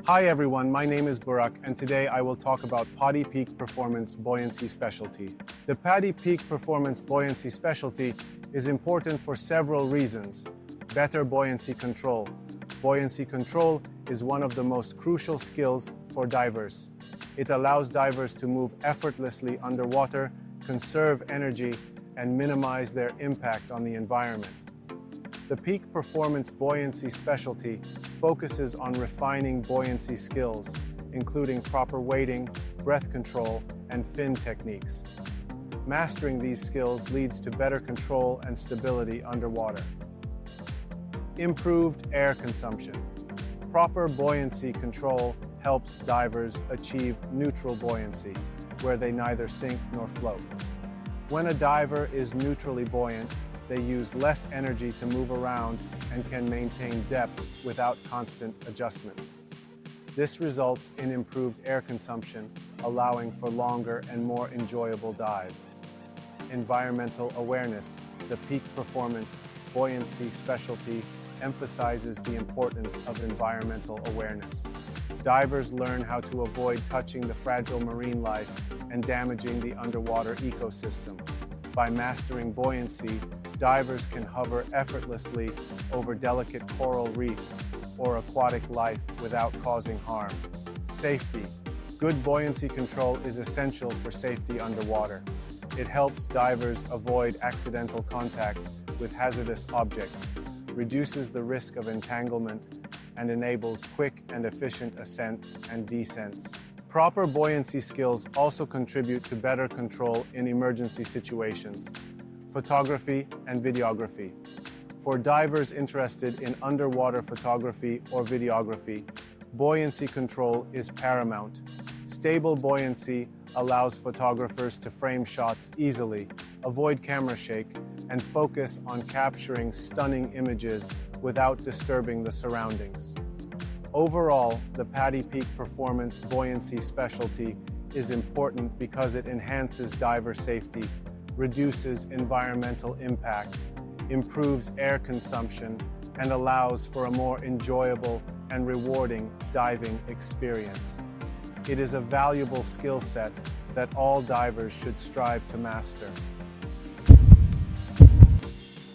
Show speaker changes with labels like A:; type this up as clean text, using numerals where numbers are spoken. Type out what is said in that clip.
A: Hi everyone, my name is Burak and today I will talk about PADI Peak Performance Buoyancy Specialty. The PADI Peak Performance Buoyancy Specialty is important for several reasons. Better buoyancy control. Buoyancy control is one of the most crucial skills for divers. It allows divers to move effortlessly underwater, conserve energy, and minimize their impact on the environment. The Peak Performance Buoyancy Specialty focuses on refining buoyancy skills, including proper weighting, breath control, and fin techniques. Mastering these skills leads to better control and stability underwater. Improved air consumption. Proper buoyancy control helps divers achieve neutral buoyancy, where they neither sink nor float. When a diver is neutrally buoyant, they use less energy to move around and can maintain depth without constant adjustments. This results in improved air consumption, allowing for longer and more enjoyable dives. Environmental awareness. The Peak Performance Buoyancy Specialty emphasizes the importance of environmental awareness. Divers learn how to avoid touching the fragile marine life and damaging the underwater ecosystem. By mastering buoyancy, divers can hover effortlessly over delicate coral reefs or aquatic life without causing harm. Safety. Good buoyancy control is essential for safety underwater. It helps divers avoid accidental contact with hazardous objects, reduces the risk of entanglement, and enables quick and efficient ascents and descents. Proper buoyancy skills also contribute to better control in emergency situations. Photography and videography. For divers interested in underwater photography or videography, buoyancy control is paramount. Stable buoyancy allows photographers to frame shots easily, avoid camera shake, and focus on capturing stunning images without disturbing the surroundings. Overall, the PADI Peak Performance Buoyancy Specialty is important because it enhances diver safety, reduces environmental impact, improves air consumption, and allows for a more enjoyable and rewarding diving experience. It is a valuable skill set that all divers should strive to master.